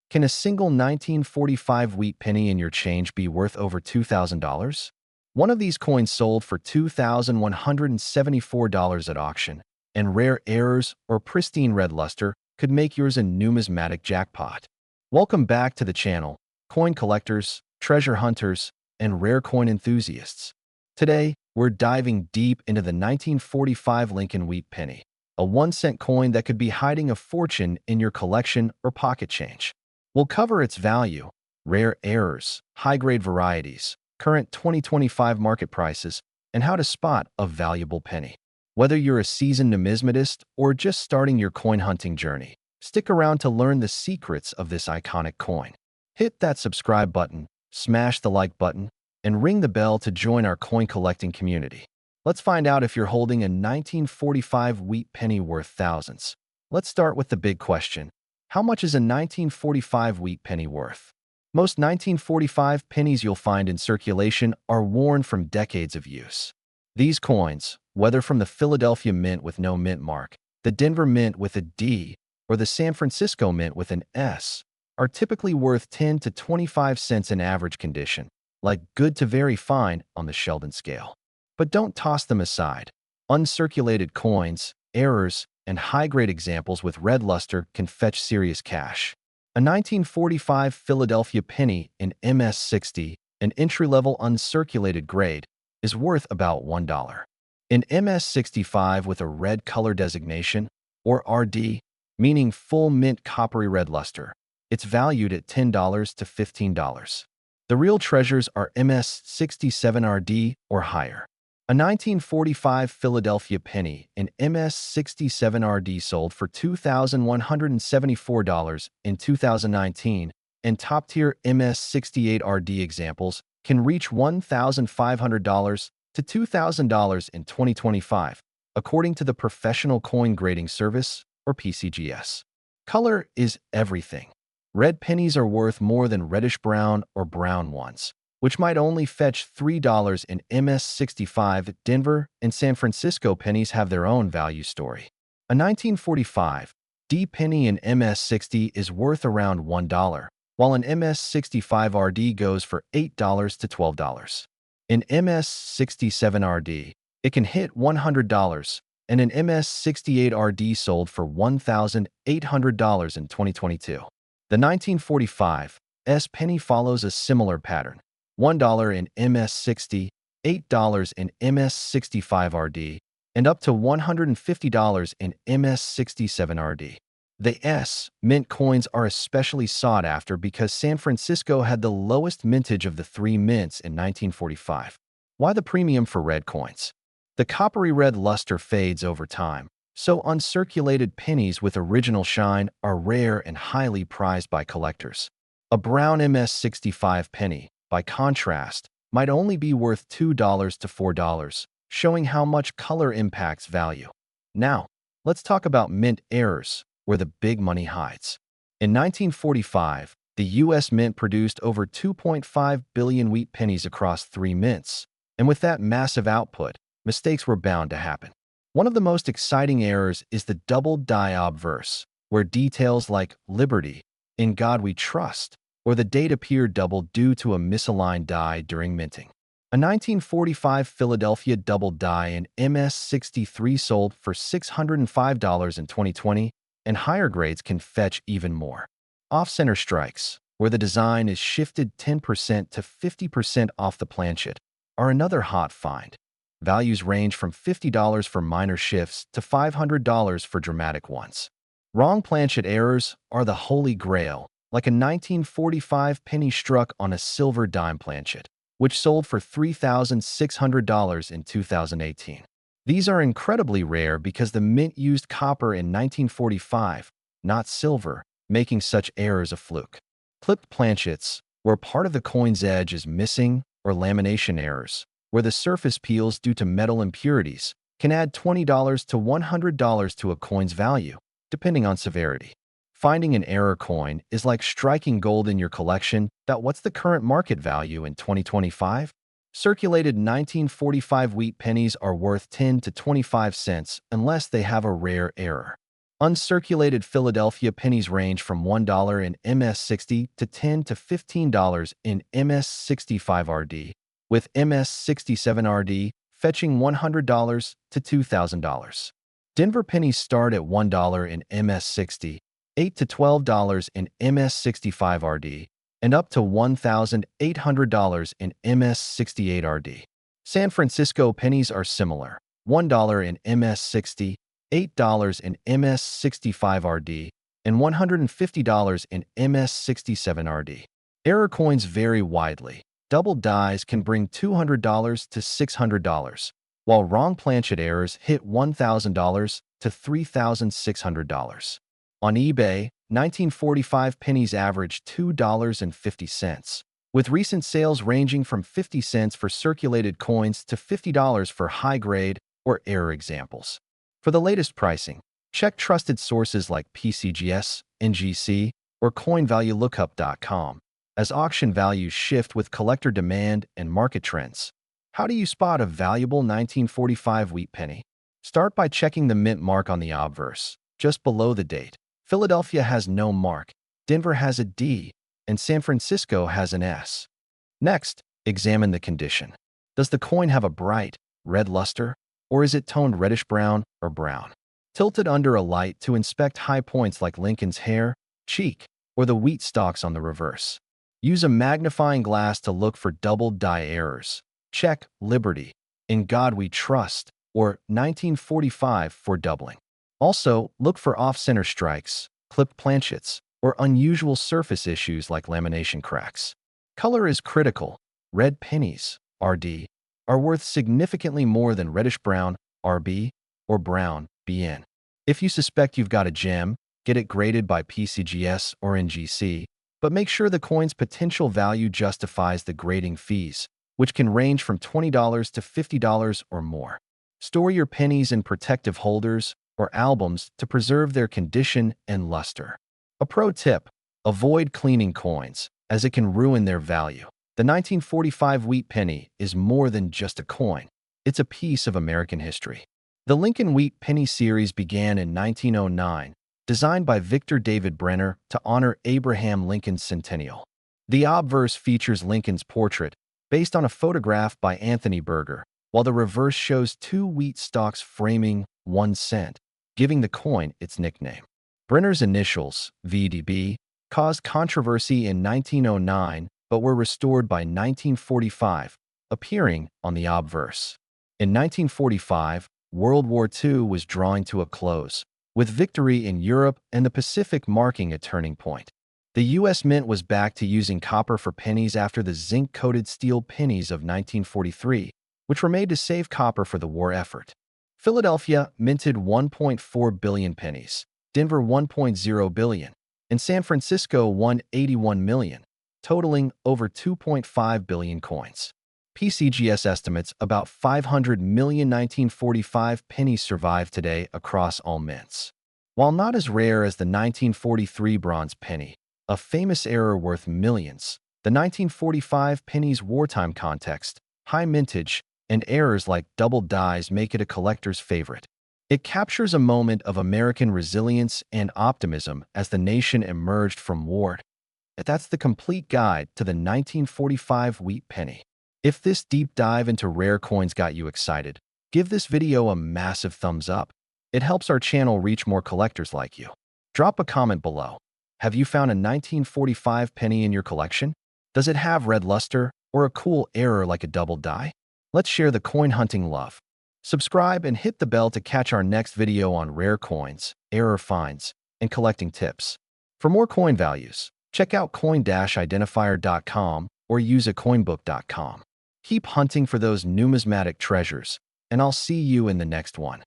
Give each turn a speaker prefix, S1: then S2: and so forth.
S1: Can a single 1945 wheat penny in your change be worth over $2,000? One of these coins sold for $2,174 at auction, and rare errors or pristine red luster could make yours a numismatic jackpot. Welcome back to the channel, coin collectors, treasure hunters, and rare coin enthusiasts. Today, we're diving deep into the 1945 Lincoln wheat penny, a 1-cent coin that could be hiding a fortune in your collection or pocket change. We'll cover its value, rare errors, high-grade varieties, current 2025 market prices, and how to spot a valuable penny. Whether you're a seasoned numismatist or just starting your coin hunting journey, stick around to learn the secrets of this iconic coin. Hit that subscribe button, smash the like button, and ring the bell to join our coin collecting community. Let's find out if you're holding a 1945 wheat penny worth thousands. Let's start with the big question. How much is a 1945 wheat penny worth? Most 1945 pennies you'll find in circulation are worn from decades of use. These coins, whether from the Philadelphia Mint with no mint mark, the Denver Mint with a D, or the San Francisco Mint with an S, are typically worth 10 to 25 cents in average condition, like good to very fine on the Sheldon scale. But don't toss them aside. Uncirculated coins, errors, and high-grade examples with red luster can fetch serious cash. A 1945 Philadelphia penny in MS-60, an entry-level uncirculated grade, is worth about $1. In MS-65 with a red color designation, or RD, meaning full mint coppery red luster, it's valued at $10 to $15. The real treasures are MS-67 RD or higher. A 1945 Philadelphia penny in MS-67 RD sold for $2,174 in 2019, and top-tier MS-68 RD examples can reach $1,500 to $2,000 in 2025, according to the Professional Coin Grading Service, or PCGS. Color is everything. Red pennies are worth more than reddish-brown or brown ones, which might only fetch $3 in MS-65. Denver and San Francisco pennies have their own value story. A 1945 D penny in MS-60 is worth around $1, while an MS-65 RD goes for $8 to $12. In MS-67 RD, it can hit $100, and an MS-68 RD sold for $1,800 in 2022. The 1945 S penny follows a similar pattern. $1 in MS-60, $8 in MS-65 RD, and up to $150 in MS-67 RD. The S mint coins are especially sought after because San Francisco had the lowest mintage of the three mints in 1945. Why the premium for red coins? The coppery red luster fades over time, so uncirculated pennies with original shine are rare and highly prized by collectors. A brown MS-65 penny, by contrast, might only be worth $2 to $4, showing how much color impacts value. Now, let's talk about mint errors, where the big money hides. In 1945, the U.S. Mint produced over 2.5 billion wheat pennies across three mints, and with that massive output, mistakes were bound to happen. One of the most exciting errors is the double die obverse, where details like Liberty, In God We Trust, or the date appear double due to a misaligned die during minting. A 1945 Philadelphia double die in MS-63 sold for $605 in 2020, and higher grades can fetch even more. Off-center strikes, where the design is shifted 10% to 50% off the planchet, are another hot find. Values range from $50 for minor shifts to $500 for dramatic ones. Wrong planchet errors are the holy grail, like a 1945 penny struck on a silver dime planchet, which sold for $3,600 in 2018. These are incredibly rare because the mint used copper in 1945, not silver, making such errors a fluke. Clipped planchets, where part of the coin's edge is missing, or lamination errors, where the surface peels due to metal impurities, can add $20 to $100 to a coin's value, depending on severity. Finding an error coin is like striking gold in your collection. What's the current market value in 2025? Circulated 1945 wheat pennies are worth 10 to 25 cents unless they have a rare error. Uncirculated Philadelphia pennies range from $1 in MS60 to $10 to $15 in MS65RD, with MS67RD fetching $100 to $2,000. Denver pennies start at $1 in MS60, $8 to $12 in MS65RD, and up to $1,800 in MS68RD. San Francisco pennies are similar, $1 in MS60, $8 in MS65RD, and $150 in MS67RD. Error coins vary widely. Double dies can bring $200 to $600, while wrong planchet errors hit $1,000 to $3,600. On eBay, 1945 pennies average $2.50, with recent sales ranging from 50 cents for circulated coins to $50 for high-grade or error examples. For the latest pricing, check trusted sources like PCGS, NGC, or coinvaluelookup.com, as auction values shift with collector demand and market trends. How do you spot a valuable 1945 wheat penny? Start by checking the mint mark on the obverse, just below the date. Philadelphia has no mark, Denver has a D, and San Francisco has an S. Next, examine the condition. Does the coin have a bright, red luster, or is it toned reddish-brown or brown? Tilt it under a light to inspect high points like Lincoln's hair, cheek, or the wheat stalks on the reverse. Use a magnifying glass to look for double die errors. Check Liberty, In God We Trust, or 1945 for doubling. Also, look for off-center strikes, clipped planchets, or unusual surface issues like lamination cracks. Color is critical. Red pennies, RD, are worth significantly more than reddish-brown, RB, or brown, BN. If you suspect you've got a gem, get it graded by PCGS or NGC, but make sure the coin's potential value justifies the grading fees, which can range from $20 to $50 or more. Store your pennies in protective holders or albums to preserve their condition and luster. A pro tip: avoid cleaning coins, as it can ruin their value. The 1945 wheat penny is more than just a coin. It's a piece of American history. The Lincoln Wheat Penny series began in 1909, designed by Victor David Brenner to honor Abraham Lincoln's centennial. The obverse features Lincoln's portrait, based on a photograph by Anthony Berger, while the reverse shows two wheat stalks framing 1 cent, giving the coin its nickname. Brenner's initials, VDB, caused controversy in 1909 but were restored by 1945, appearing on the obverse. In 1945, World War II was drawing to a close, with victory in Europe and the Pacific marking a turning point. The U.S. Mint was back to using copper for pennies after the zinc-coated steel pennies of 1943, which were made to save copper for the war effort. Philadelphia minted 1.4 billion pennies, Denver 1.0 billion, and San Francisco 181 million, totaling over 2.5 billion coins. PCGS estimates about 500 million 1945 pennies survive today across all mints. While not as rare as the 1943 bronze penny, a famous error worth millions, the 1945 penny's wartime context, high mintage, and errors like double dies make it a collector's favorite. It captures a moment of American resilience and optimism as the nation emerged from war. That's the complete guide to the 1945 wheat penny. If this deep dive into rare coins got you excited, give this video a massive thumbs up. It helps our channel reach more collectors like you. Drop a comment below. Have you found a 1945 penny in your collection? Does it have red luster or a cool error like a double die? Let's share the coin hunting love. Subscribe and hit the bell to catch our next video on rare coins, error finds, and collecting tips. For more coin values, check out coin-identifier.com or use coinbook.com. Keep hunting for those numismatic treasures, and I'll see you in the next one.